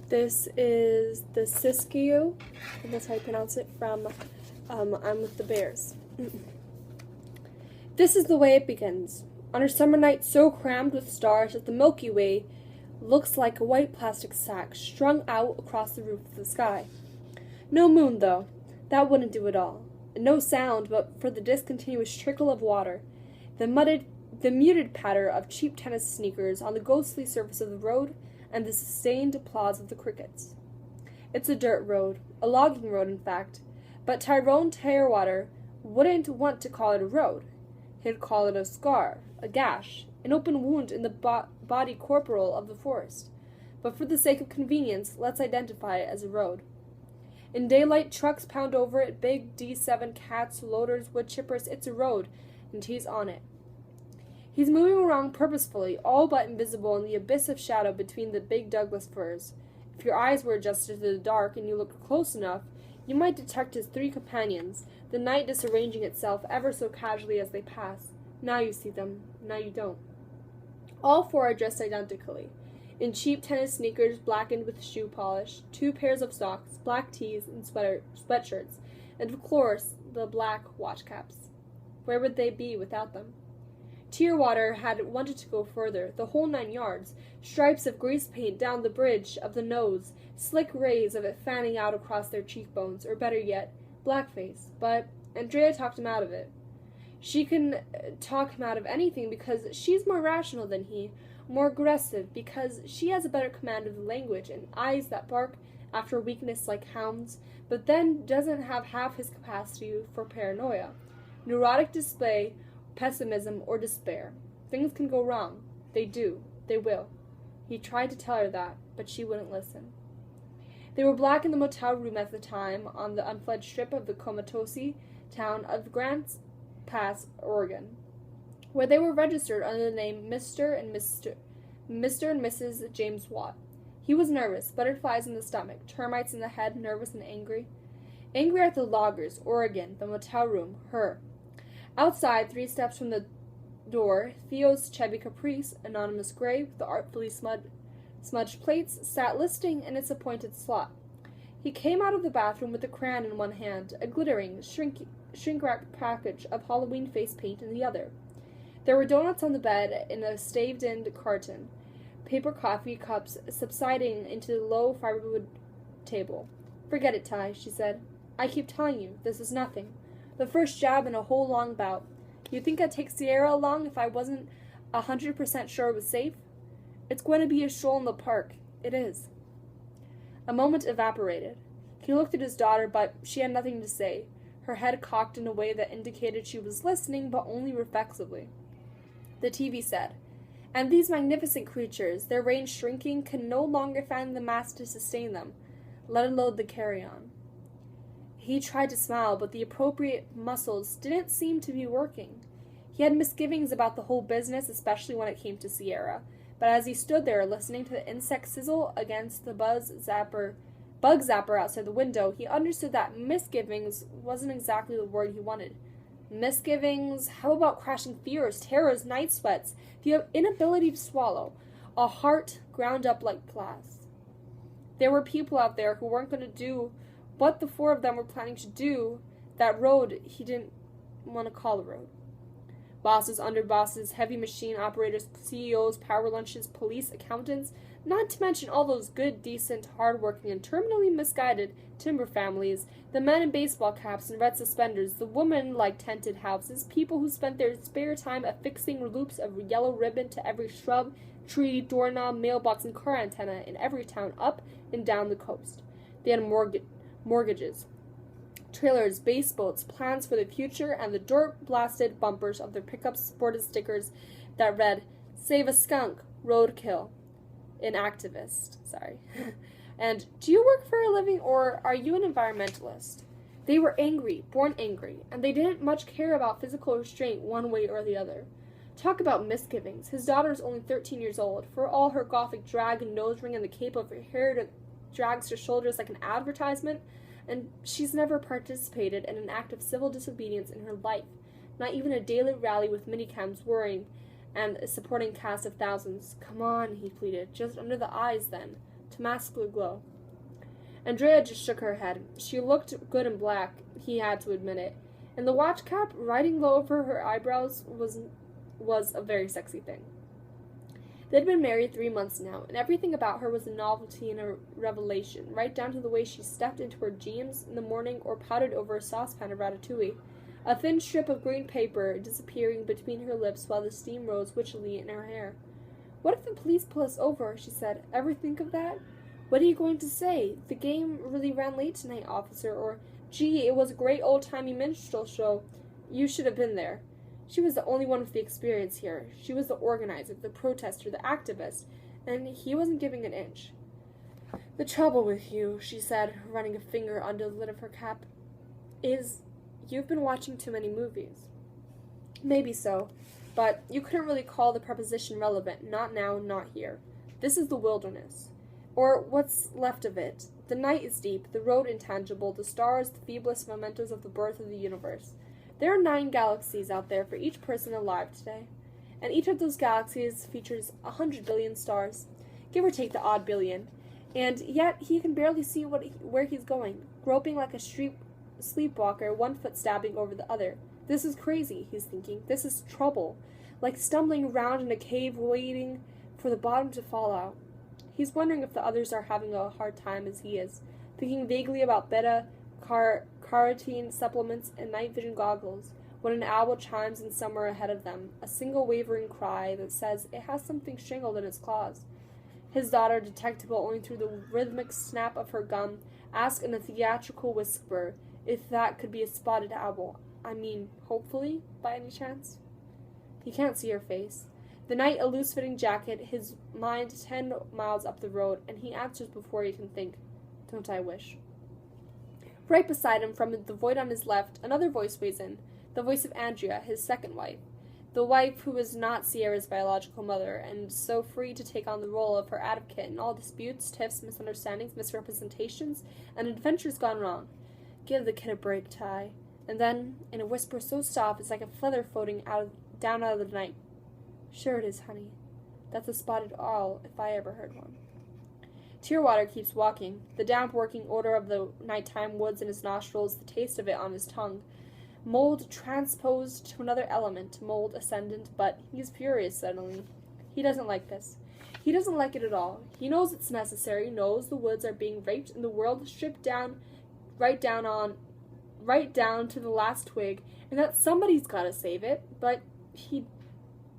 This is the Siskiyou, and that's how you pronounce it, from I'm with the Bears. This is the way it begins. On a summer night so crammed with stars that the Milky Way looks like a white plastic sack strung out across the roof of the sky. No moon, though. That wouldn't do at all. And no sound but for the discontinuous trickle of water, the muted patter of cheap tennis sneakers on the ghostly surface of the road, and the sustained applause of the crickets. It's a dirt road, a logging road, in fact, but Tyrone Tarewater wouldn't want to call it a road. He'd call it a scar, a gash, an open wound in the body corporal of the forest. But for the sake of convenience, let's identify it as a road. In daylight, trucks pound over it, big D7 cats, loaders, wood chippers. It's a road, and he's on it. He's moving around purposefully, all but invisible in the abyss of shadow between the big Douglas firs. If your eyes were adjusted to the dark and you looked close enough, you might detect his three companions, the night disarranging itself ever so casually as they pass. Now you see them, now you don't. All four are dressed identically, in cheap tennis sneakers blackened with shoe polish, 2 pairs of socks, black tees, and sweatshirts, and of course, the black watch caps. Where would they be without them? Tarewater had wanted to go further, the whole 9 yards, stripes of grease paint down the bridge of the nose, slick rays of it fanning out across their cheekbones, or better yet, blackface. But Andrea talked him out of it. She can talk him out of anything because she's more rational than he, more aggressive because she has a better command of the language and eyes that bark after weakness like hounds, but then doesn't have half his capacity for paranoia, neurotic display, pessimism, or despair. Things can go wrong. They do. They will. He tried to tell her that, but she wouldn't listen. They were black in the motel room at the time, on the unfledged strip of the Comatose town of Grants Pass, Oregon, where they were registered under the name Mr. and Mrs. James Watt. He was nervous, butterflies in the stomach, termites in the head, nervous and angry. Angry at the loggers, Oregon, the motel room, her. Outside, 3 steps from the door, Theo's Chevy Caprice, anonymous gray, with the artfully smudged plates, sat listing in its appointed slot. He came out of the bathroom with a crayon in one hand, a glittering, shrink-wrapped package of Halloween face paint in the other. There were donuts on the bed in a staved-in carton, paper coffee cups subsiding into the low fiberwood table. "Forget it, Ty," she said. "I keep telling you, this is nothing. The first jab in a whole long bout. You think I'd take Sierra along if I wasn't 100% sure it was safe? It's going to be a stroll in the park. It is." A moment evaporated. He looked at his daughter, but she had nothing to say, her head cocked in a way that indicated she was listening, but only reflexively. The TV said, "And these magnificent creatures, their range shrinking, can no longer find the mass to sustain them, let alone the carry-on." He tried to smile, but the appropriate muscles didn't seem to be working. He had misgivings about the whole business, especially when it came to Sierra, but as he stood there listening to the insect sizzle against the bug zapper outside the window, he understood that misgivings wasn't exactly the word he wanted. Misgivings? How about crashing fears, terrors, night sweats, the inability to swallow, a heart ground up like glass? There were people out there who weren't going to do what the 4 of them were planning to do, that road he didn't want to call a road. Bosses, underbosses, heavy machine operators, CEOs, power lunches, police, accountants, not to mention all those good, decent, hard-working, and terminally misguided timber families, the men in baseball caps and red suspenders, the women like tented houses, people who spent their spare time affixing loops of yellow ribbon to every shrub, tree, doorknob, mailbox, and car antenna in every town up and down the coast. They had mortgages, trailers, base boats, plans for the future, and the dirt-blasted bumpers of their pickups sported stickers that read, "Save a skunk, roadkill, an activist," and "Do you work for a living, or are you an environmentalist?" They were angry, born angry, and they didn't much care about physical restraint one way or the other. Talk about misgivings. His daughter is only 13 years old. For all her gothic drag and nose ring and the cape of her hair that drags her shoulders like an advertisement, and she's never participated in an act of civil disobedience in her life, not even a daily rally with minicams whirring and a supporting cast of thousands. "Come on," he pleaded, "just under the eyes, then. with masculine glow. Andrea just shook her head. She looked good in black, he had to admit it, and the watch cap riding low over her eyebrows was a very sexy thing. They'd been married 3 months now, and everything about her was a novelty and a revelation, right down to the way she stepped into her jeans in the morning or pouted over a saucepan of ratatouille, a thin strip of green paper disappearing between her lips while the steam rose witchily in her hair. "What if the police pull us over?" she said. "Ever think of that? What are you going to say? The game really ran late tonight, officer," or, "Gee, it was a great old-timey minstrel show. You should have been there." She was the only one with the experience here. She was the organizer, the protester, the activist, and he wasn't giving an inch. "The trouble with you," she said, running a finger under the lid of her cap, "is you've been watching too many movies." "Maybe so, but you couldn't really call the preposition relevant. Not now, not here. This is the wilderness. Or what's left of it. The night is deep, the road intangible, the stars the feeblest mementos of the birth of the universe. There are 9 galaxies out there for each person alive today, and each of those galaxies features 100 billion stars, give or take the odd billion, and yet he can barely see where he's going, groping like a sleepwalker, one foot stabbing over the other. This is crazy, he's thinking. This is trouble, like stumbling around in a cave waiting for the bottom to fall out. He's wondering if the others are having a hard time as he is, thinking vaguely about beta-carotene supplements and night vision goggles, when an owl chimes in somewhere ahead of them, a single wavering cry that says it has something strangled in its claws. His daughter, detectable only through the rhythmic snap of her gum, asked in a theatrical whisper if that could be a spotted owl. I mean, hopefully, by any chance? He can't see her face. The night a loose-fitting jacket, his mind 10 miles up the road, and he answers before he can think. Don't I wish? Right beside him, from the void on his left, another voice weighs in, the voice of Andrea, his second wife, the wife who was not Sierra's biological mother, and so free to take on the role of her advocate in all disputes, tiffs, misunderstandings, misrepresentations, and adventures gone wrong. Give the kid a break, Ty. And then, in a whisper so soft it's like a feather floating down out of the night. Sure it is, honey. That's a spotted owl, if I ever heard one. Tearwater keeps walking, the damp working odor of the nighttime woods in his nostrils, the taste of it on his tongue. Mold transposed to another element, mold ascendant, but he's furious suddenly. He doesn't like this. He doesn't like it at all. He knows it's necessary, knows the woods are being raped and the world stripped down, right down to the last twig, and that somebody's gotta save it, but he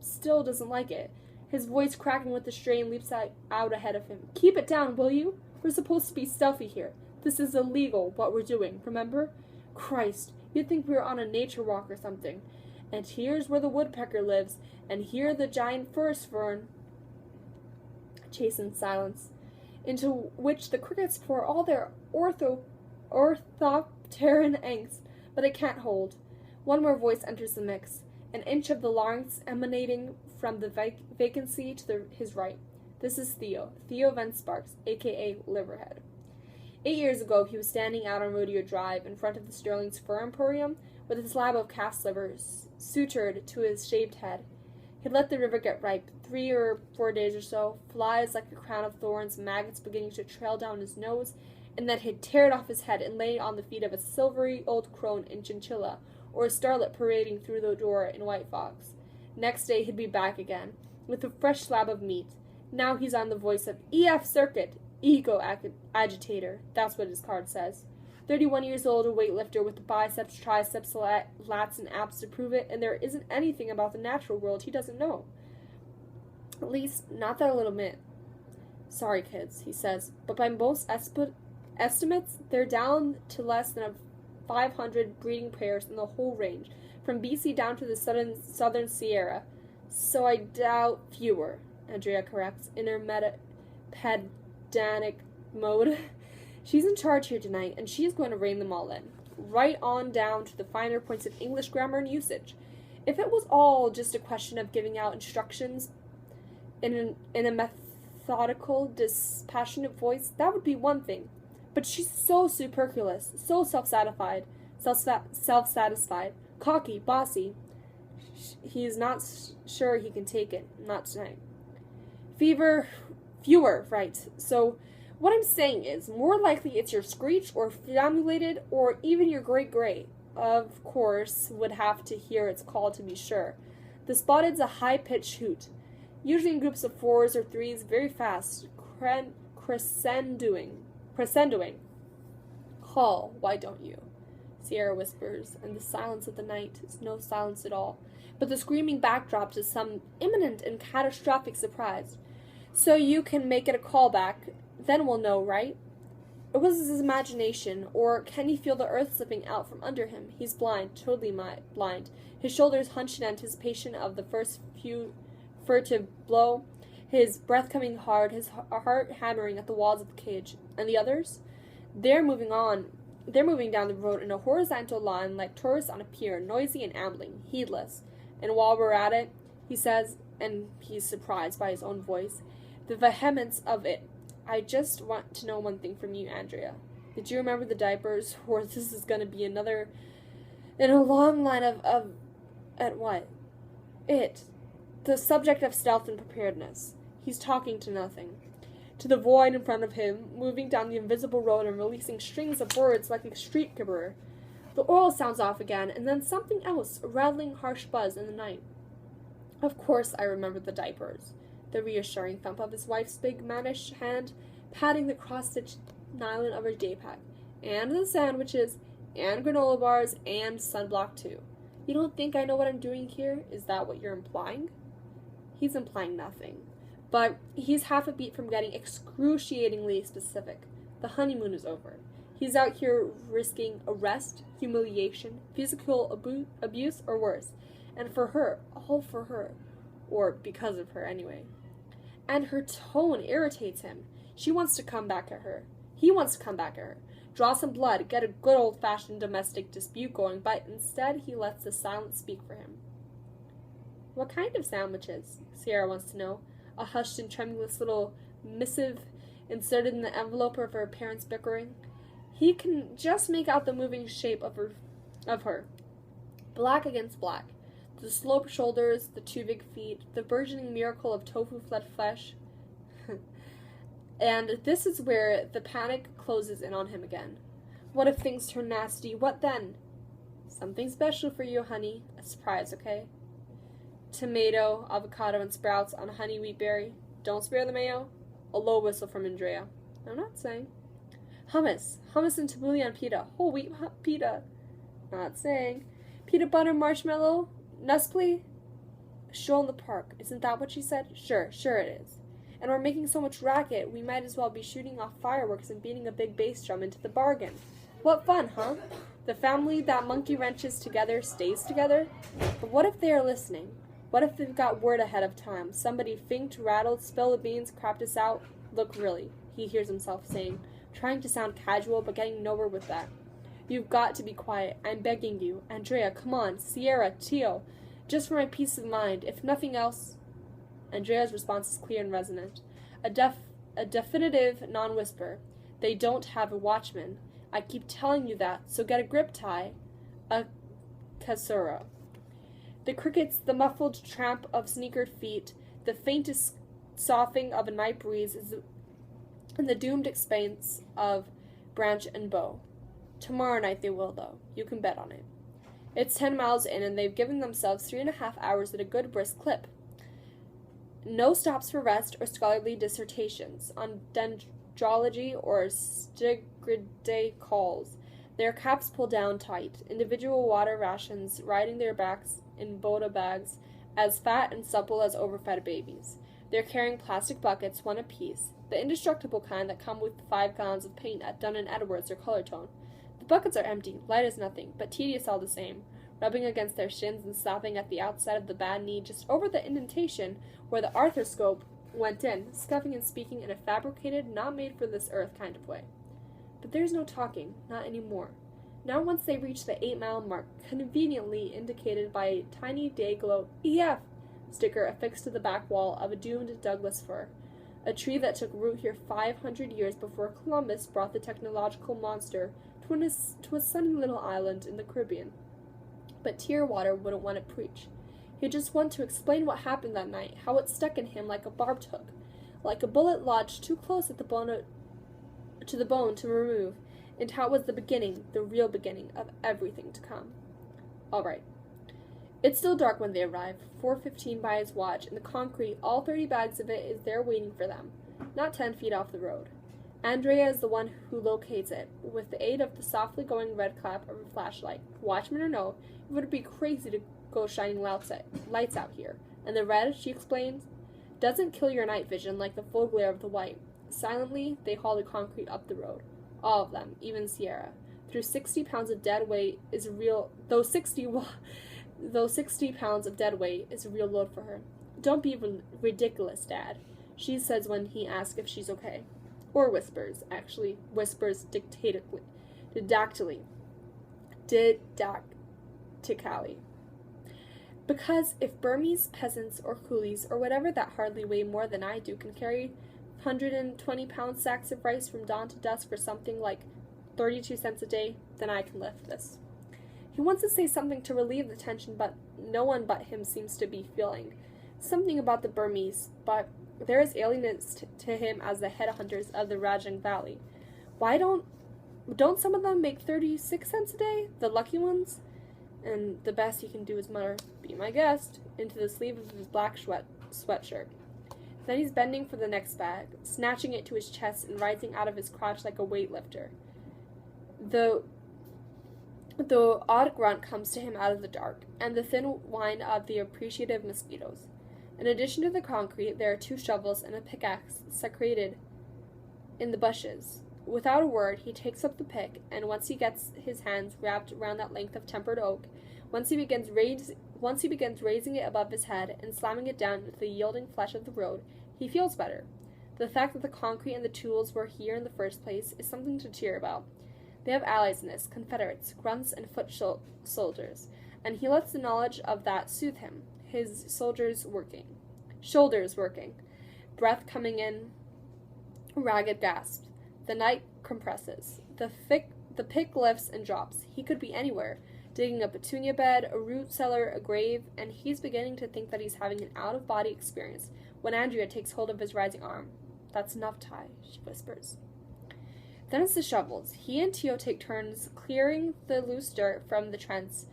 still doesn't like it. His voice cracking with the strain leaps out ahead of him. Keep it down, will you? We're supposed to be stealthy here. This is illegal, what we're doing, remember? Christ, you'd think we were on a nature walk or something. And here's where the woodpecker lives, and here the giant forest fern. Chastened silence, into which the crickets pour all their orthopteran angst, but it can't hold. One more voice enters the mix, an inch of the larynx emanating from the vacancy to his right. This is Theo Van Sparks, a.k.a. Liverhead. 8 years ago, he was standing out on Rodeo Drive in front of the Sterling's Fur Emporium with his slab of calf liver sutured to his shaved head. He'd let the river get ripe, 3 or 4 days or so, flies like a crown of thorns, maggots beginning to trail down his nose, and then he'd tear it off his head and lay it on the feet of a silvery old crone in chinchilla, or a starlet parading through the door in white fox. Next day he'd be back again, with a fresh slab of meat. Now he's on the voice of EF Circuit, ego agitator, that's what his card says. 31 years old, a weightlifter with the biceps, triceps, lats, and abs to prove it, and there isn't anything about the natural world he doesn't know. At least, not that little bit. Sorry, kids, he says, but by most estimates, they're down to less than 500 breeding pairs in the whole range, from BC down to the southern Sierra. So I doubt fewer, Andrea corrects, in her pedantic mode. She's in charge here tonight, and she's going to rein them all in, right on down to the finer points of English grammar and usage. If it was all just a question of giving out instructions in a methodical, dispassionate voice, that would be one thing. But she's so superfluous, so self-satisfied, cocky, bossy. He's not sure he can take it, not tonight. Fewer, right. So What I'm saying is, more likely it's your screech or famulated or even your great-great. Of course, would have to hear its call to be sure. The spotted's a high-pitched hoot, usually in groups of 4s or 3s, very fast, crescendoing. Call, why don't you? Sierra whispers, and the silence of the night is no silence at all, but the screaming backdrop to some imminent and catastrophic surprise. So you can make it a callback, then we'll know, right? It was his imagination, or can he feel the earth slipping out from under him? He's blind, totally blind, his shoulders hunched in anticipation of the first furtive blow, his breath coming hard, his heart hammering at the walls of the cage. And the others? They're moving down the road in a horizontal line like tourists on a pier, noisy and ambling, heedless. And while we're at it, he says, and he's surprised by his own voice, the vehemence of it. I just want to know one thing from you, Andrea. Did you remember the diapers? Or this is going to be another in a long line of at what? It. The subject of stealth and preparedness. He's talking to nothing. To the void in front of him, moving down the invisible road and releasing strings of words like a street gibber. The oil sounds off again, and then something else, a rattling, harsh buzz in the night. Of course I remember the diapers. The reassuring thump of his wife's big mannish hand, patting the cross-stitched nylon of her day pack, and the sandwiches, and granola bars, and sunblock too. You don't think I know what I'm doing here? Is that what you're implying? He's implying nothing. But he's half a beat from getting excruciatingly specific. The honeymoon is over. He's out here risking arrest, humiliation, physical abuse, or worse. And for her, all for her. Or because of her, anyway. And her tone irritates him. She wants to come back at her. He wants to come back at her. Draw some blood, get a good old-fashioned domestic dispute going, but instead he lets the silence speak for him. What kind of sandwiches? Sierra wants to know. A hushed and tremulous little missive inserted in the envelope of her parents' bickering. He can just make out the moving shape of her. Black against black. The sloped shoulders, the 2 big feet, the burgeoning miracle of tofu-fed flesh. And this is where the panic closes in on him again. What if things turn nasty? What then? Something special for you, honey. A surprise, okay? Tomato, avocado, and sprouts on a honey wheat berry. Don't spare the mayo. A low whistle from Andrea. I'm not saying. Hummus and tabbouleh on pita. Whole wheat pita. Not saying. Peanut butter marshmallow. Nuspli? Stroll in the park. Isn't that what she said? Sure it is. And we're making so much racket, we might as well be shooting off fireworks and beating a big bass drum into the bargain. What fun, huh? The family that monkey wrenches together stays together? But what if they are listening? What if they've got word ahead of time? Somebody finked, rattled, spilled the beans, crapped us out? Look, really, he hears himself saying, trying to sound casual but getting nowhere with that. You've got to be quiet. I'm begging you. Andrea, come on. Sierra, Tio. Just for my peace of mind. If nothing else... Andrea's response is clear and resonant. A definitive non-whisper. They don't have a watchman. I keep telling you that, so get a grip, Ty. A cassura. The crickets, the muffled tramp of sneakered feet, the faintest soughing of a night breeze is in the doomed expanse of branch and bough. Tomorrow night they will, though. You can bet on it. It's 10 miles in, and they've given themselves 3.5 hours at a good brisk clip. No stops for rest or scholarly dissertations on dendrology or stigridae calls. Their caps pulled down tight, individual water rations riding their backs in Boda bags, as fat and supple as overfed babies. They're carrying plastic buckets, 1 apiece, the indestructible kind that come with 5 gallons of paint at Dun & Edwards or Colortone. The buckets are empty, light as nothing, but tedious all the same, rubbing against their shins and slapping at the outside of the bad knee just over the indentation where the arthroscope went in, scuffing and speaking in a fabricated, not-made-for-this-earth kind of way. But there's no talking, not anymore. Now once they reach the 8-mile mark, conveniently indicated by a tiny day-glow EF sticker affixed to the back wall of a doomed Douglas fir, a tree that took root here 500 years before Columbus brought the technological monster to a sunny little island in the Caribbean. But Tearwater wouldn't want to preach. He'd just want to explain what happened that night, how it stuck in him like a barbed hook, like a bullet lodged too close at the to the bone to remove, and how it was the beginning, the real beginning, of everything to come. All right. It's still dark when they arrive, 4:15 by his watch, and the concrete, all 30 bags of it, is there waiting for them, not 10 feet off the road. Andrea is the one who locates it, with the aid of the softly going red clap of a flashlight. Watchman or no, it would be crazy to go shining lights out here. And the red, she explains, doesn't kill your night vision like the full glare of the white. Silently, they haul the concrete up the road. All of them, even Sierra. Through 60 pounds of dead weight is real, though 60 pounds of dead weight is a real load for her. Don't be ridiculous, Dad, she says when he asks if she's okay. Or whispers, actually. Whispers didactically. Because if Burmese peasants or coolies or whatever that hardly weigh more than I do can carry 120-pound sacks of rice from dawn to dusk for something like 32 cents a day, then I can lift this. He wants to say something to relieve the tension, but no one but him seems to be feeling something about the Burmese, but there is alienness to him as the head hunters of the Rajang Valley. Why don't some of them make 36 cents a day, the lucky ones? And the best he can do is mutter, "Be my guest," into the sleeve of his black sweatshirt. Then he's bending for the next bag, snatching it to his chest and rising out of his crotch like a weightlifter. The odd grunt comes to him out of the dark, and the thin whine of the appreciative mosquitoes. In addition to the concrete, there are 2 shovels and a pickaxe secreted in the bushes. Without a word, he takes up the pick, and once he gets his hands wrapped around that length of tempered oak, once he begins raising it above his head and slamming it down into the yielding flesh of the road, he feels better. The fact that the concrete and the tools were here in the first place is something to cheer about. They have allies in this, Confederates, grunts, and foot soldiers, and he lets the knowledge of that soothe him. His shoulders working, breath coming in, ragged gasps. The night compresses. The pick lifts and drops. He could be anywhere, digging a petunia bed, a root cellar, a grave, and he's beginning to think that he's having an out-of-body experience when Andrea takes hold of his rising arm. "That's enough, Ty," she whispers. Then it's the shovels. He and Tio take turns clearing the loose dirt from the trench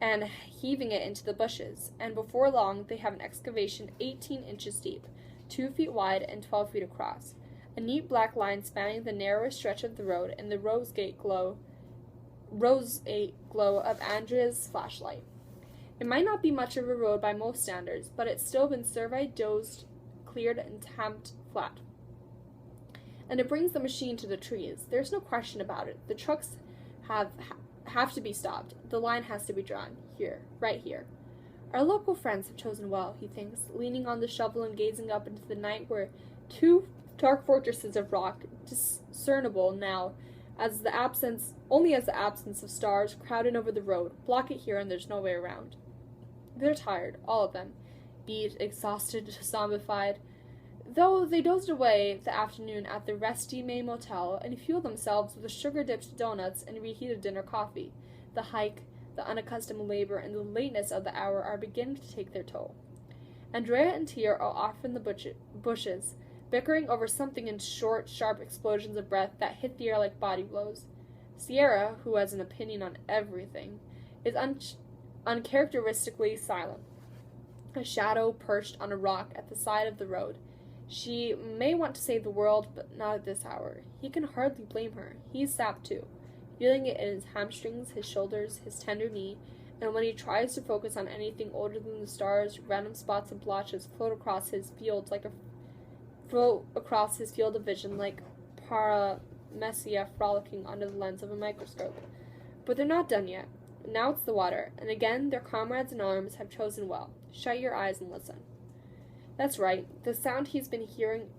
and heaving it into the bushes, and before long they have an excavation 18 inches deep, 2 feet wide and 12 feet across, a neat black line spanning the narrowest stretch of the road in the roseate glow of Andrea's flashlight. It might not be much of a road by most standards, but it's still been surveyed, dozed, cleared, and tamped flat. And it brings the machine to the trees. There's no question about it. The trucks have to be stopped. The line has to be drawn. Here. Right here. Our local friends have chosen well, he thinks, leaning on the shovel and gazing up into the night where 2 dark fortresses of rock, discernible now as the absence of stars crowded over the road, block it here and there's no way around. They're tired, all of them, beat, exhausted, zombified, though they dozed away the afternoon at the Resty May Motel and fueled themselves with sugar-dipped donuts and reheated dinner coffee. The hike, the unaccustomed labor, and the lateness of the hour are beginning to take their toll. Andrea and Tia are off in the bushes, bickering over something in short, sharp explosions of breath that hit the air like body blows. Sierra, who has an opinion on everything, is uncharacteristically silent, a shadow perched on a rock at the side of the road. She may want to save the world, but not at this hour. He can hardly blame her. He's sapped too, feeling it in his hamstrings, his shoulders, his tender knee, and when he tries to focus on anything older than the stars, random spots and blotches float across his field of vision like paramecia frolicking under the lens of a microscope. But they're not done yet. Now it's the water, and again their comrades in arms have chosen well. Shut your eyes and listen. That's right. The sound he's been hearing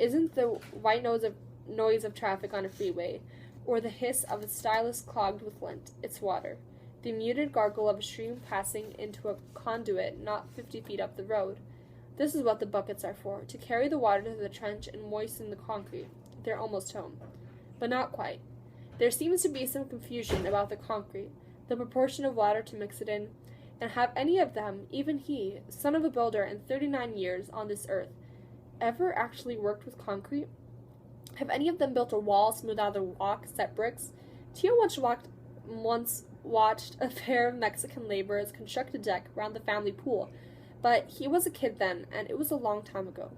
isn't the white noise of traffic on a freeway, or the hiss of a stylus clogged with lint. It's water. The muted gargle of a stream passing into a conduit not 50 feet up the road. This is what the buckets are for, to carry the water to the trench and moisten the concrete. They're almost home. But not quite. There seems to be some confusion about the concrete, the proportion of water to mix it in, and have any of them, even he, son of a builder and 39 years on this earth, ever actually worked with concrete? Have any of them built a wall, smoothed out the walk, set bricks? Tio once watched a pair of Mexican laborers construct a deck around the family pool, but he was a kid then, and it was a long time ago.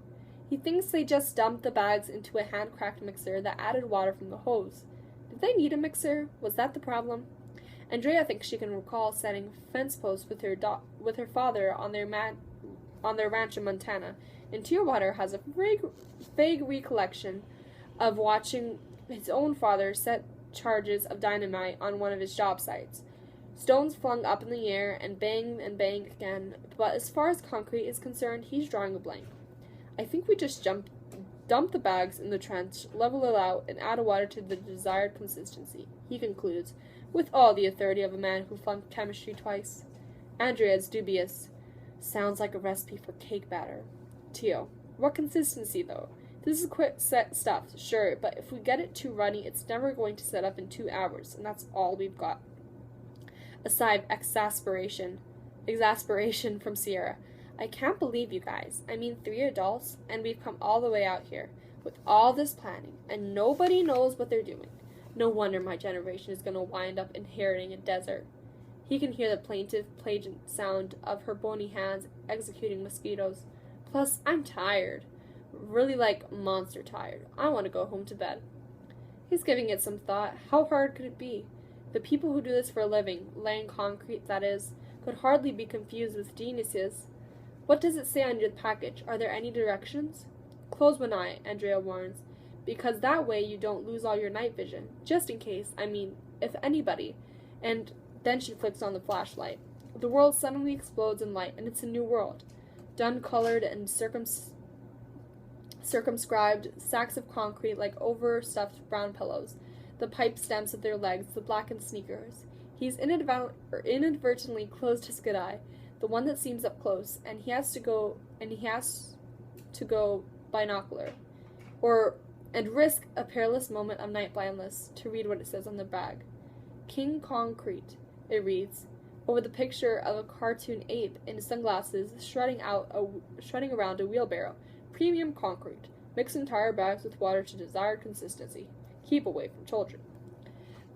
He thinks they just dumped the bags into a hand-cracked mixer that added water from the hose. Did they need a mixer? Was that the problem? Andrea thinks she can recall setting fence posts with her father on their ranch in Montana, and Tearwater has a vague recollection of watching his own father set charges of dynamite on one of his job sites. Stones flung up in the air and bang again, but as far as concrete is concerned, he's drawing a blank. I think we just dump the bags in the trench, level it out, and add water to the desired consistency, he concludes, with all the authority of a man who flunked chemistry twice. Andrea is dubious. Sounds like a recipe for cake batter. Tio, what consistency, though? This is quick set stuff, sure, but if we get it too runny, it's never going to set up in 2 hours, and that's all we've got. A sigh of exasperation from Sierra. I can't believe you guys. I mean, 3 adults, and we've come all the way out here, with all this planning, and nobody knows what they're doing. No wonder my generation is going to wind up inheriting a desert. He can hear the plaintive, plaintive sound of her bony hands executing mosquitoes. Plus, I'm tired. Really, like, monster tired. I want to go home to bed. He's giving it some thought. How hard could it be? The people who do this for a living, laying concrete, that is, could hardly be confused with geniuses. What does it say on your package? Are there any directions? Close one eye, Andrea warns, because that way you don't lose all your night vision. Just in case, if anybody. And then she flicks on the flashlight. The world suddenly explodes in light, and it's a new world. Dun-colored and circumscribed sacks of concrete like overstuffed brown pillows, the pipe stems of their legs, the blackened sneakers. He's inadvertently closed his good eye, the one that seems up close, and he has to go binocular, and risk a perilous moment of night blindness to read what it says on the bag. King Concrete, it reads, over the picture of a cartoon ape in sunglasses shredding around a wheelbarrow. Premium concrete. Mix entire bags with water to desired consistency. Keep away from children.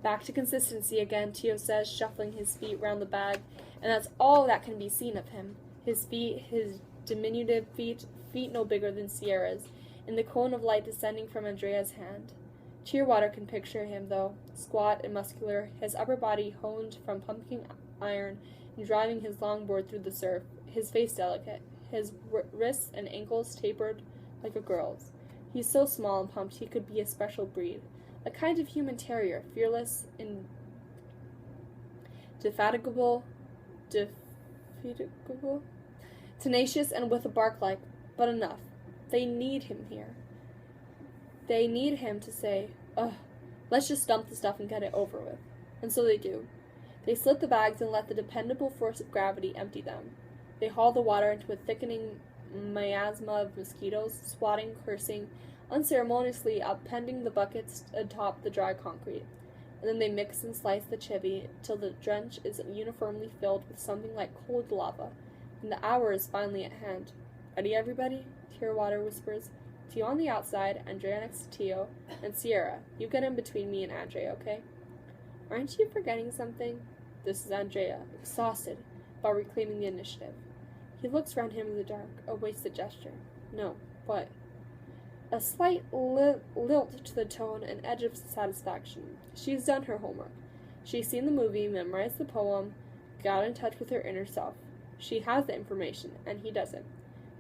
Back to consistency again, Tio says, shuffling his feet round the bag, and that's all that can be seen of him. His feet, his diminutive feet no bigger than Sierra's, in the cone of light descending from Andrea's hand. Cheerwater can picture him, though, squat and muscular, his upper body honed from pumping iron and driving his longboard through the surf, his face delicate, his wrists and ankles tapered like a girl's. He's so small and pumped he could be a special breed, a kind of human terrier, fearless, indefatigable, tenacious, and with a bark like, but enough. They need him here. They need him to say, ugh, let's just dump the stuff and get it over with. And so they do. They slit the bags and let the dependable force of gravity empty them. They haul the water into a thickening miasma of mosquitoes, swatting, cursing, unceremoniously appending the buckets atop the dry concrete. And then they mix and slice the chibi till the drench is uniformly filled with something like cold lava. And the hour is finally at hand. Ready, everybody? Tearwater whispers. Tio on the outside, Andrea next to Tio, and Sierra, you get in between me and Andrea, okay? Aren't you forgetting something? This is Andrea, exhausted, but reclaiming the initiative. He looks round him in the dark, awaits the gesture. No, what? A slight lilt to the tone, an edge of satisfaction. She's done her homework. She's seen the movie, memorized the poem, got in touch with her inner self. She has the information, and he doesn't.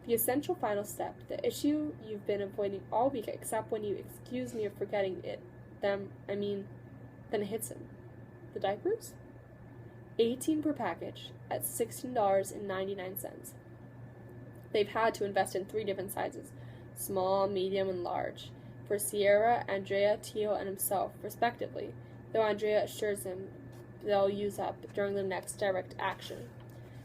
The essential final step, the issue you've been avoiding all week except when you excuse me of forgetting it, then it hits him. The diapers? $18 per package, at $16.99. They've had to invest in 3 different sizes, small, medium, and large, for Sierra, Andrea, Tio, and himself, respectively, though Andrea assures him they'll use up during the next direct action,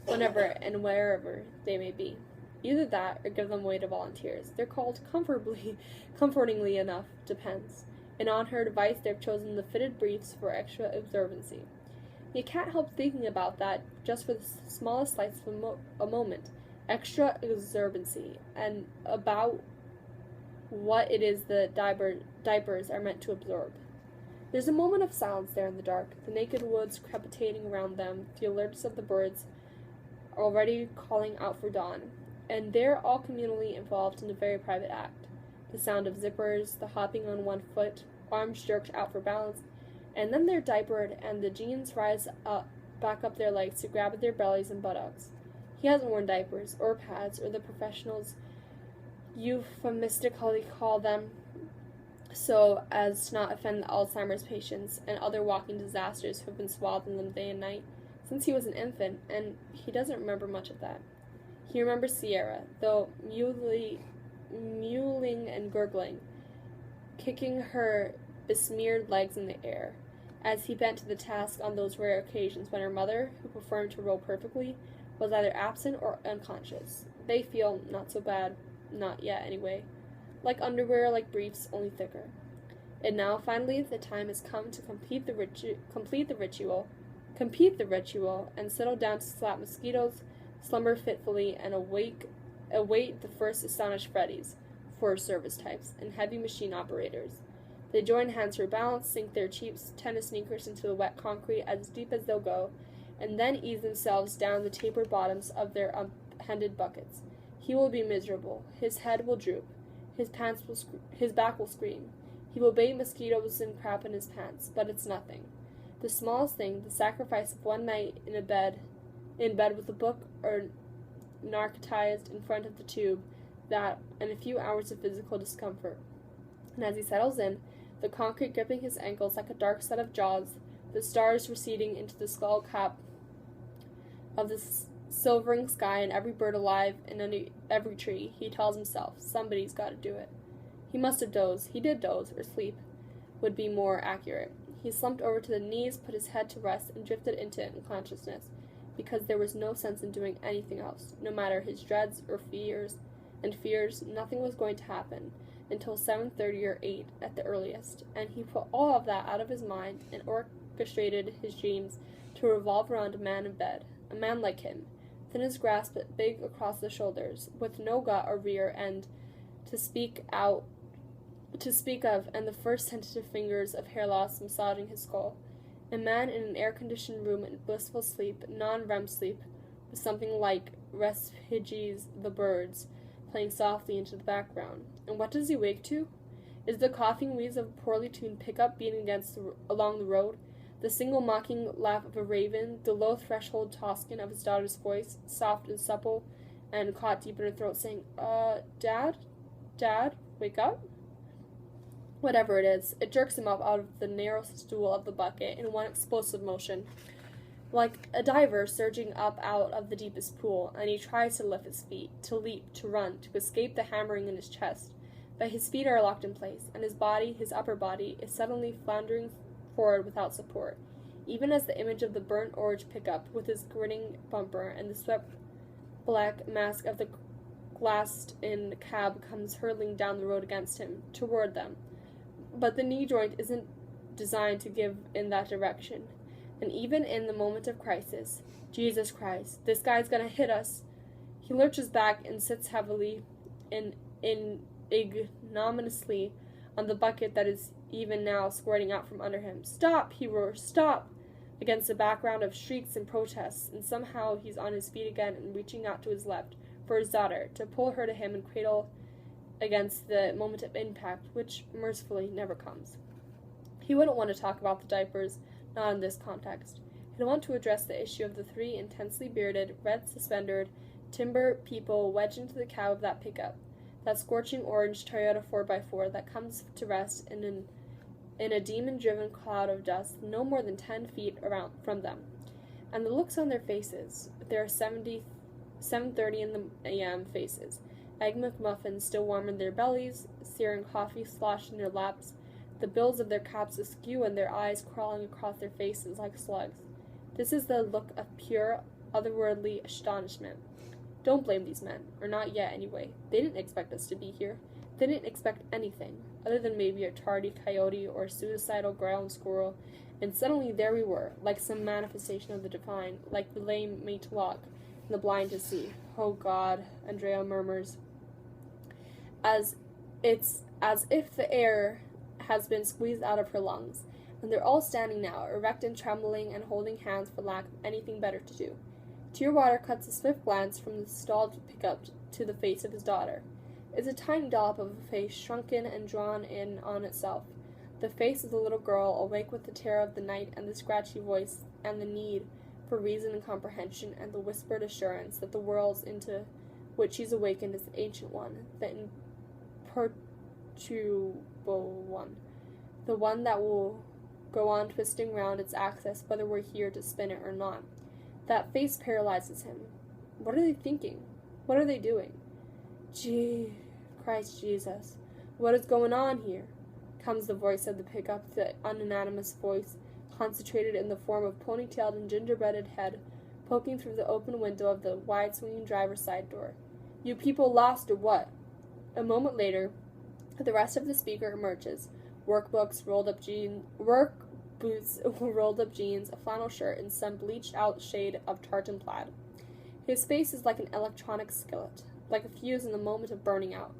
whenever and wherever they may be. Either that, or give them away to volunteers. They're called comfortingly enough, depends. And on her advice, they've chosen the fitted briefs for extra observancy. You can't help thinking about that just for the smallest slice of a moment. Extra observancy, and about what it is the diapers are meant to absorb. There's a moment of silence there in the dark, the naked woods crepitating around them, the alertness of the birds already calling out for dawn, and they're all communally involved in a very private act. The sound of zippers, the hopping on one foot, arms jerked out for balance, and then they're diapered and the jeans rise up, back up their legs to grab at their bellies and buttocks. He hasn't worn diapers, or pads, or the professionals euphemistically call them, so as to not offend the Alzheimer's patients and other walking disasters who have been swathed in them day and night since he was an infant, and he doesn't remember much of that. He remembers Sierra, though mewling and gurgling, kicking her besmeared legs in the air, as he bent to the task on those rare occasions when her mother, who performed to row perfectly, was either absent or unconscious. They feel not so bad, not yet anyway. Like underwear, like briefs, only thicker. And now, finally, the time has come to complete the ritual, and settle down to slap mosquitoes, slumber fitfully, and await the first astonished Freddies, Forest Service types, and heavy machine operators. They join hands for balance, sink their cheap tennis sneakers into the wet concrete as deep as they'll go, and then ease themselves down the tapered bottoms of their appended buckets. He will be miserable. His head will droop. His back will scream. He will bait mosquitoes and crap in his pants, but it's nothing. The smallest thing, the sacrifice of one night in bed with a book or narcotized in front of the tube, that and a few hours of physical discomfort. And as he settles in, the concrete gripping his ankles like a dark set of jaws, the stars receding into the skull cap of the silvering sky, and every bird alive in every tree, he tells himself, somebody's got to do it. He must have dozed. He did doze, or sleep would be more accurate. He slumped over to the knees, put his head to rest, and drifted into unconsciousness, because there was no sense in doing anything else. No matter his dreads or fears, nothing was going to happen until 7:30 or 8 at the earliest, and he put all of that out of his mind and orchestrated his dreams to revolve around a man in bed, a man like him, thin as grass but big across the shoulders, with no gut or rear end to speak of, and the first tentative fingers of hair loss massaging his skull. A man in an air-conditioned room in blissful sleep, non-REM sleep, with something like Respighi's The Birds playing softly into the background. And what does he wake to? Is the coughing wheeze of a poorly tuned pickup beating along the road, the single mocking laugh of a raven, the low threshold Toscan of his daughter's voice, soft and supple, and caught deep in her throat, saying, Dad, wake up? Whatever it is, it jerks him up out of the narrow stool of the bucket in one explosive motion, like a diver surging up out of the deepest pool, and he tries to lift his feet, to leap, to run, to escape the hammering in his chest. But his feet are locked in place, and his body, his upper body, is suddenly floundering forward without support, even as the image of the burnt orange pickup with his grinning bumper and the swept black mask of the glassed-in cab comes hurtling down the road against him, toward them. But the knee joint isn't designed to give in that direction. And even in the moment of crisis, Jesus Christ, this guy's gonna hit us. He lurches back and sits heavily and ignominiously on the bucket that is even now squirting out from under him. Stop, he roars, stop! Against a background of shrieks and protests, and somehow he's on his feet again and reaching out to his left for his daughter, to pull her to him and cradle against the moment of impact, which mercifully never comes. He wouldn't want to talk about the diapers, not in this context. He'd want to address the issue of the three intensely bearded, red-suspendered, timber people wedged into the cab of that pickup, that scorching orange Toyota 4x4 that comes to rest in a demon-driven cloud of dust no more than 10 feet from them. And the looks on their faces, their 7:30 a.m. faces, Egg McMuffins still warm in their bellies, searing coffee sloshed in their laps, the bills of their caps askew and their eyes crawling across their faces like slugs. This is the look of pure, otherworldly astonishment. Don't blame these men, or not yet anyway. They didn't expect us to be here. They didn't expect anything, other than maybe a tardy coyote or a suicidal ground squirrel, and suddenly there we were, like some manifestation of the divine, like the lame made to walk, and the blind to see. Oh God, Andrea murmurs, as It's as if the air has been squeezed out of her lungs, and they're all standing now, erect and trembling and holding hands for lack of anything better to do. Tearwater cuts a swift glance from the stalled pickup to the face of his daughter. It's a tiny dollop of a face, shrunken and drawn in on itself. The face of the little girl, awake with the terror of the night and the scratchy voice and the need for reason and comprehension and the whispered assurance that the worlds into which she's awakened is the ancient one, the imperturbable one, the one that will go on twisting round its axis whether we're here to spin it or not. That face paralyzes him. What are they thinking? What are they doing? Gee, Christ Jesus, what is going on here? Comes the voice of the pickup, the unanimous voice, concentrated in the form of ponytailed and gingerbreaded head, poking through the open window of the wide-swinging driver's side door. You people lost or what? A moment later, the rest of the speaker emerges. Work boots, rolled up jeans, a flannel shirt, and some bleached-out shade of tartan plaid. His face is like an electronic skillet, like a fuse in the moment of burning out.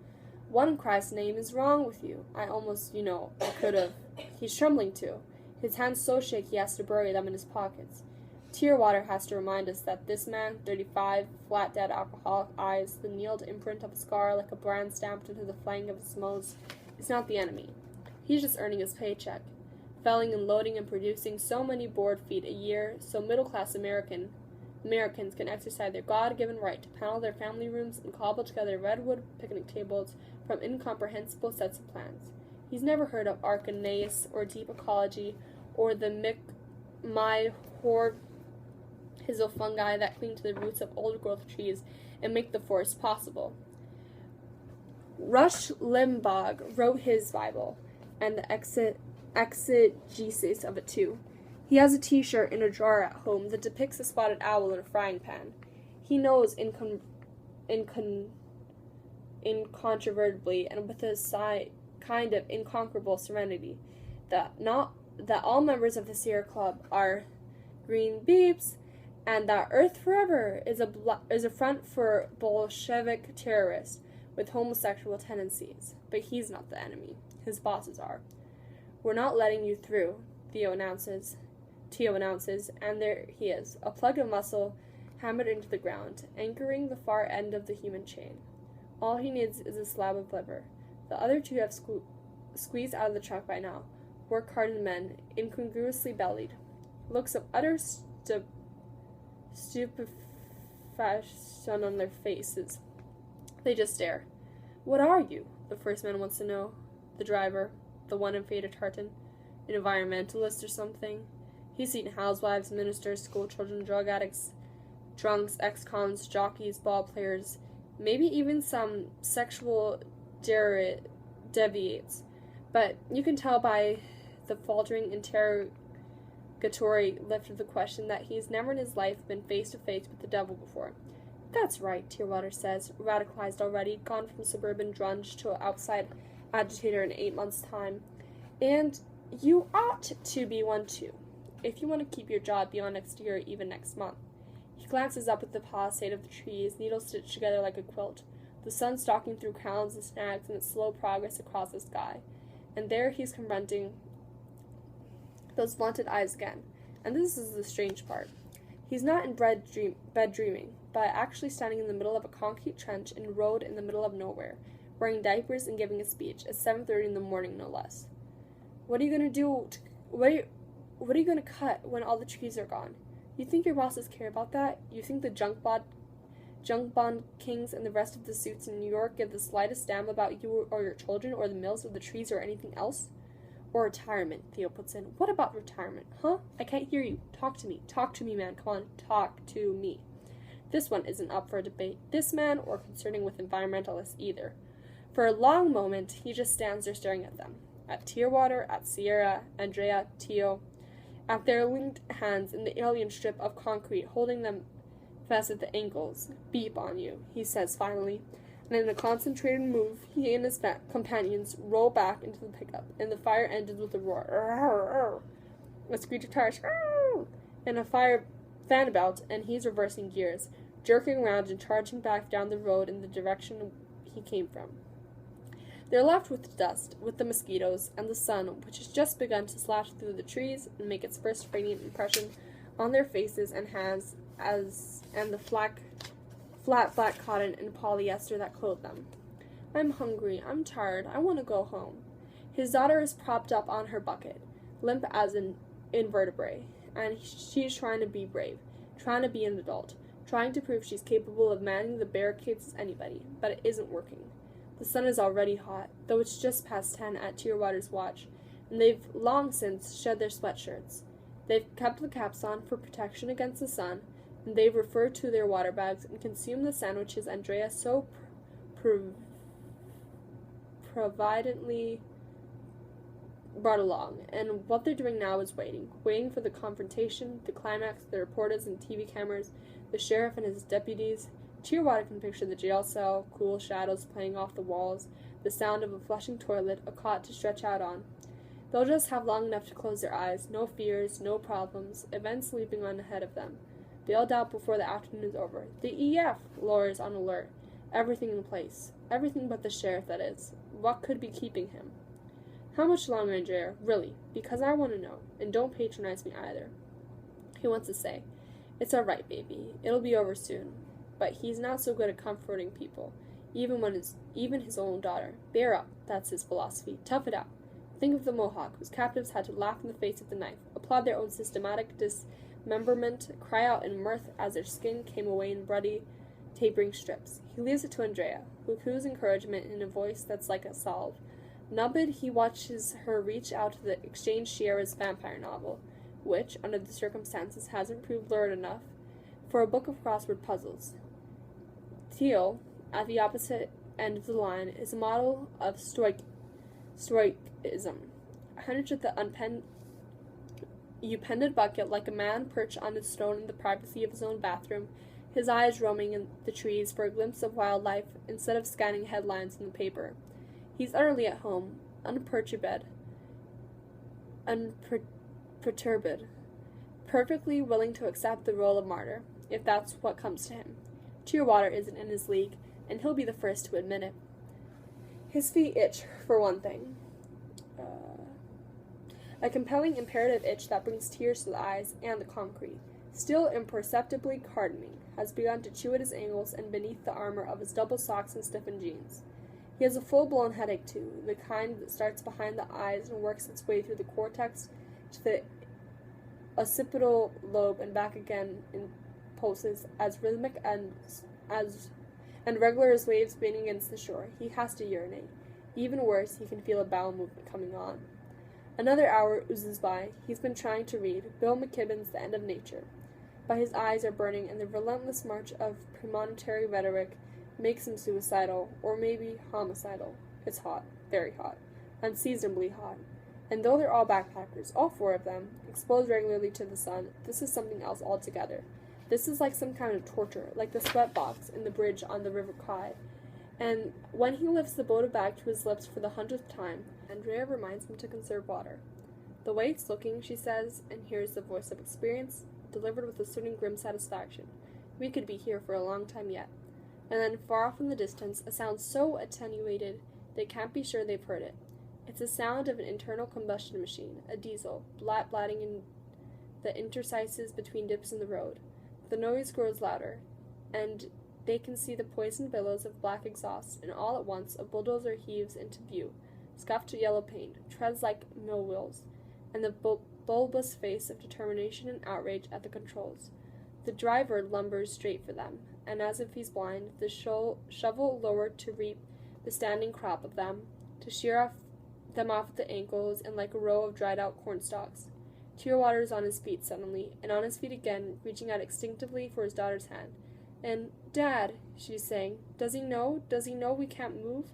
What in Christ's name is wrong with you? I almost, I could have. He's trembling too. His hands so shaky he has to bury them in his pockets. Tearwater has to remind us that this man, 35, flat dead alcoholic eyes, the nailed imprint of a scar like a brand stamped into the flank of his nose, is not the enemy. He's just earning his paycheck, felling and loading and producing so many board feet a year so middle-class Americans can exercise their God-given right to panel their family rooms and cobble together redwood picnic tables from incomprehensible sets of plans. He's never heard of Archaeanaeus or deep ecology or the mycorrhizal that cling to the roots of old-growth trees and make the forest possible. Rush Limbaugh wrote his Bible, and the exegesis of it too. He has a t-shirt in a drawer at home that depicts a spotted owl in a frying pan. He knows incontrovertibly and with a kind of inconquerable serenity that all members of the Sierra Club are green beeps, and that Earth Forever is a front for Bolshevik terrorists with homosexual tendencies. But he's not the enemy. His bosses are. We're not letting you through, Tio announces, and there he is, a plug of muscle hammered into the ground, anchoring the far end of the human chain. All he needs is a slab of liver. The other two have squeezed out of the truck by now, work-hardened men, incongruously bellied. Looks of utter stupefaction on their faces. They just stare. What are you? The first man wants to know. The driver, the one in faded tartan, an environmentalist or something. He's seen housewives, ministers, schoolchildren, drug addicts, drunks, ex-cons, jockeys, ball players, maybe even some sexual deviates. But you can tell by the faltering interrogatory lift of the question that he's never in his life been face to face with the devil before. That's right, Tearwater says, radicalized already, gone from suburban drudge to outside agitator in 8 months' time. And you ought to be one too, if you want to keep your job beyond next year or even next month. He glances up at the palisade of the trees, needles stitched together like a quilt, the sun stalking through crowns and snags in its slow progress across the sky. And there he's confronting those blunted eyes again. And this is the strange part. He's not in bed dreaming, but actually standing in the middle of a concrete trench in a road in the middle of nowhere, wearing diapers and giving a speech at 7:30 in the morning, no less. What are you going to do? What are you going to cut when all the trees are gone? You think your bosses care about that? You think the junk bond kings and the rest of the suits in New York give the slightest damn about you or your children or the mills or the trees or anything else? Or retirement, Theo puts in. What about retirement? Huh? I can't hear you. Talk to me. Talk to me, man. Come on. Talk to me. This one isn't up for a debate. This man, or concerning with environmentalists either. For a long moment, he just stands there staring at them. At Tearwater, at Sierra, Andrea, Tio, at their linked hands in the alien strip of concrete, holding them fast at the ankles. Beep on you, he says finally. And in a concentrated move, he and his companions roll back into the pickup, and the fire ends with a roar. A screech of tires, and a fire fan about, and he's reversing gears, jerking around and charging back down the road in the direction he came from. They're left with dust, with the mosquitoes, and the sun, which has just begun to slash through the trees and make its first radiant impression on their faces and hands, and the flat black cotton and polyester that clothe them. I'm hungry, I'm tired, I want to go home. His daughter is propped up on her bucket, limp as an invertebrate, and she's trying to be brave, trying to be an adult, trying to prove she's capable of manning the barricades as anybody, but it isn't working. The sun is already hot, though it's just past 10 at Clearwater's watch, and they've long since shed their sweatshirts. They've kept the caps on for protection against the sun, and they've referred to their water bags and consumed the sandwiches Andrea so providently brought along, and what they're doing now is waiting for the confrontation, the climax, the reporters and TV cameras, the sheriff and his deputies. Clearwater can picture the jail cell, cool shadows playing off the walls, the sound of a flushing toilet, a cot to stretch out on. They'll just have long enough to close their eyes, no fears, no problems, events leaping on ahead of them. Bailed out before the afternoon is over. The EF! Lawyers on alert. Everything in place. Everything but the sheriff, that is. What could be keeping him? How much longer, Andrea? Really? Because I want to know. And don't patronize me either. He wants to say, "It's all right, baby. It'll be over soon." But he's not so good at comforting people, even his own daughter. Bear up. That's his philosophy. Tough it out. Think of the Mohawk, whose captives had to laugh in the face of the knife, applaud their own systematic dismemberment, cry out in mirth as their skin came away in bloody, tapering strips. He leaves it to Andrea, who coos encouragement in a voice that's like a salve. Numbed, he watches her reach out to the exchange Sierra's vampire novel, which, under the circumstances, hasn't proved lurid enough for a book of crossword puzzles. Teal, at the opposite end of the line, is a model of stoicism. Hunched at the upended bucket like a man perched on a stone in the privacy of his own bathroom, his eyes roaming in the trees for a glimpse of wildlife instead of scanning headlines in the paper. He's utterly at home, unperturbed, perfectly willing to accept the role of martyr, if that's what comes to him. Clearwater isn't in his league, and he'll be the first to admit it. His feet itch, for one thing. A compelling imperative itch that brings tears to the eyes and the concrete, still imperceptibly hardening, has begun to chew at his ankles and beneath the armor of his double socks and stiffened jeans. He has a full-blown headache, too, the kind that starts behind the eyes and works its way through the cortex to the occipital lobe and back again in pulses as rhythmic and regular as waves beating against the shore. He has to urinate. Even worse, he can feel a bowel movement coming on. Another hour oozes by. He's been trying to read Bill McKibben's The End of Nature, but his eyes are burning, and the relentless march of premonitory rhetoric makes him suicidal, or maybe homicidal. It's hot, very hot, unseasonably hot. And though they're all backpackers, all four of them, exposed regularly to the sun, this is something else altogether. This is like some kind of torture, like the sweat box in the bridge on the River Clyde. And when he lifts the Boda bag to his lips for the 100th time, Andrea reminds him to conserve water. "The way it's looking," she says, and hears the voice of experience, delivered with a certain grim satisfaction. "We could be here for a long time yet." And then, far off in the distance, a sound so attenuated they can't be sure they've heard it. It's the sound of an internal combustion machine, a diesel, blatting in the interstices between dips in the road. The noise grows louder, and they can see the poisoned billows of black exhaust, and all at once a bulldozer heaves into view, scuffed yellow paint, treads like mill wheels, and the bulbous face of determination and outrage at the controls. The driver lumbers straight for them, and as if he's blind, the shovel lowered to reap the standing crop of them, to shear them off at the ankles and like a row of dried-out cornstalks. Clearwater's on his feet suddenly, and on his feet again, reaching out instinctively for his daughter's hand. And, "Dad," she's saying, "does he know? Does he know we can't move?"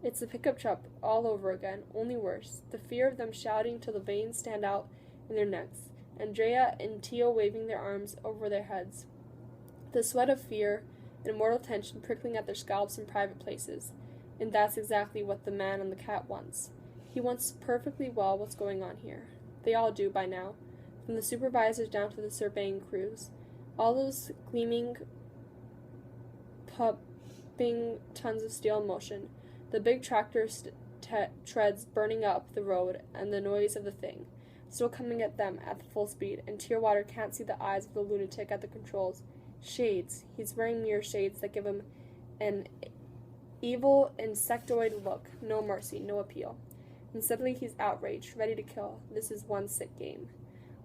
It's the pickup truck all over again, only worse. The fear of them shouting till the veins stand out in their necks. Andrea and Teal waving their arms over their heads. The sweat of fear and mortal tension prickling at their scalps in private places. And that's exactly what the man on the cat wants. He wants perfectly well what's going on here. They all do by now, from the supervisors down to the surveying crews. All those gleaming, pumping tons of steel in motion, The big tractor treads burning up the road, and the noise of the thing, still coming at them at full speed, and Tearwater can't see the eyes of the lunatic at the controls. Shades. He's wearing mirror shades that give him an evil, insectoid look. No mercy, no appeal. And suddenly he's outraged, ready to kill. This is one sick game.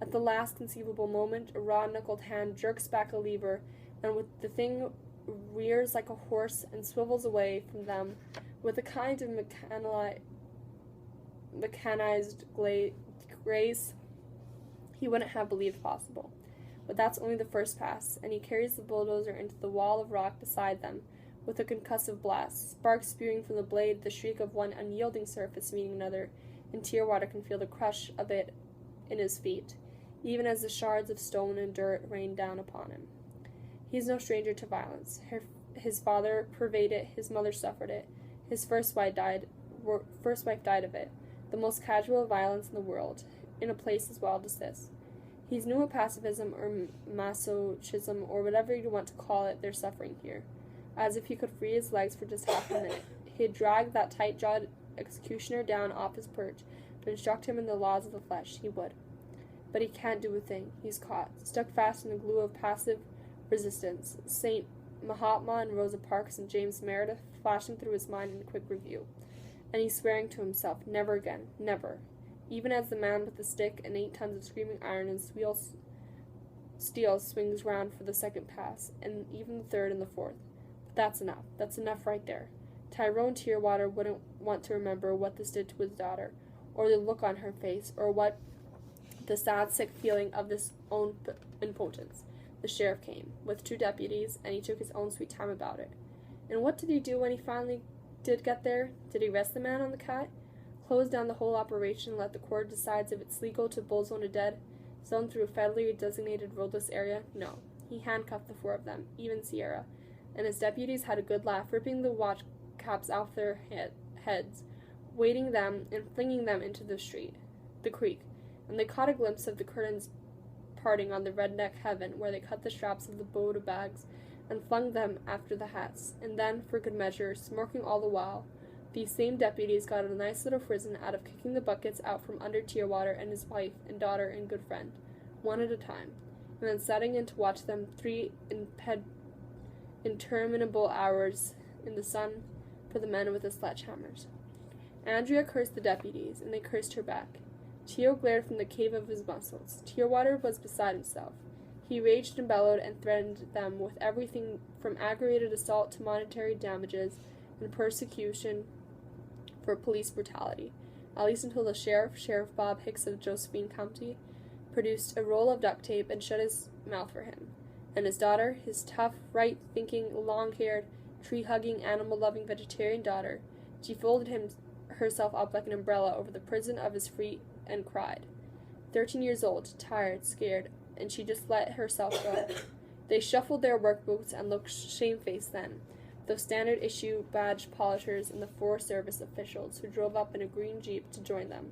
At the last conceivable moment, a raw-knuckled hand jerks back a lever, and with the thing rears like a horse and swivels away from them with a kind of mechanized grace he wouldn't have believed possible. But that's only the first pass, and he carries the bulldozer into the wall of rock beside them with a concussive blast, sparks spewing from the blade, the shriek of one unyielding surface meeting another, and Tearwater can feel the crush of it in his feet, even as the shards of stone and dirt rain down upon him. He's no stranger to violence. His father purveyed it, his mother suffered it, his first wife died of it, the most casual violence in the world, in a place as wild as this. He's new at pacifism or masochism or whatever you want to call it, they're suffering here. As if he could free his legs for just half a minute, he'd drag that tight-jawed executioner down off his perch and instruct him in the laws of the flesh. He would. But he can't do a thing. He's caught, stuck fast in the glue of passive resistance. St. Mahatma and Rosa Parks and James Meredith flashing through his mind in quick review. And he's swearing to himself, never again, never. Even as the man with the stick and 8 tons of screaming iron and steel swings round for the second pass, and even the third and the fourth. But that's enough. That's enough right there. Tyrone Tearwater wouldn't want to remember what this did to his daughter, or the look on her face, or what the sad, sick feeling of this own impotence. The sheriff came, with 2 deputies, and he took his own sweet time about it. And what did he do when he finally did get there? Did he arrest the man on the cat? Close down the whole operation and let the court decide if it's legal to bullzone a dead zone through a federally designated roadless area? No. He handcuffed the 4 of them, even Sierra, and his deputies had a good laugh, ripping the watch caps off their heads, weighting them and flinging them into the creek, and they caught a glimpse of the curtains parting on the redneck heaven where they cut the straps of the boda bags and flung them after the hats, and then, for good measure, smirking all the while, these same deputies got a nice little frizzen out of kicking the buckets out from under Tearwater and his wife and daughter and good friend, one at a time, and then setting in to watch them 3 interminable hours in the sun for the men with the sledgehammers. Andrea cursed the deputies, and they cursed her back. Teo glared from the cave of his muscles. Tearwater was beside himself. He raged and bellowed and threatened them with everything from aggravated assault to monetary damages and persecution for police brutality, at least until the Sheriff Bob Hicks of Josephine County, produced a roll of duct tape and shut his mouth for him. And his daughter, his tough, right-thinking, long-haired, tree-hugging, animal-loving vegetarian daughter, she folded herself up like an umbrella over the prison of his feet and cried. 13 years old, tired, scared, and she just let herself go. They shuffled their work boots and looked shamefaced then, those standard-issue badge polishers and the Forest Service officials who drove up in a green Jeep to join them.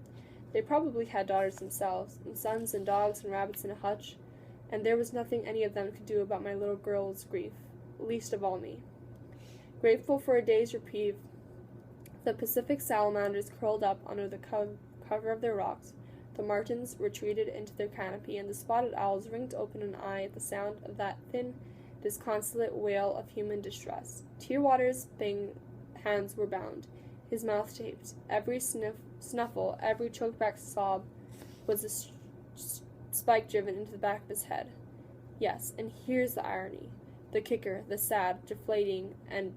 They probably had daughters themselves, and sons and dogs and rabbits in a hutch, and there was nothing any of them could do about my little girl's grief, least of all me. Grateful for a day's reprieve, the Pacific salamanders curled up under the cover of their rocks, the martens retreated into their canopy, and the spotted owls winked open an eye at the sound of that thin, disconsolate wail of human distress. Tearwater's hands were bound, his mouth taped. Every snuffle, every choked-back sob was a spike driven into the back of his head. Yes, and here's the irony, the kicker, the sad, deflating, and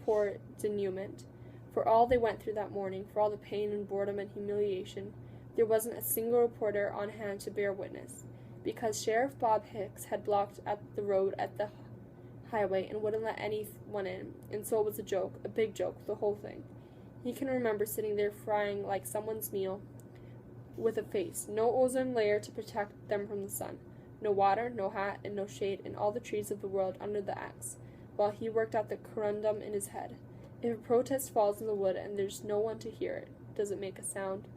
poor denouement. For all they went through that morning, for all the pain and boredom and humiliation, there wasn't a single reporter on hand to bear witness, because Sheriff Bob Hicks had blocked at the road at the highway and wouldn't let anyone in, and so it was a joke, a big joke, the whole thing. He can remember sitting there frying like someone's meal with a face, no ozone layer to protect them from the sun, no water, no hat, and no shade in all the trees of the world under the axe, while he worked out the corundum in his head. If a protest falls in the wood and there's no one to hear it, does it make a sound?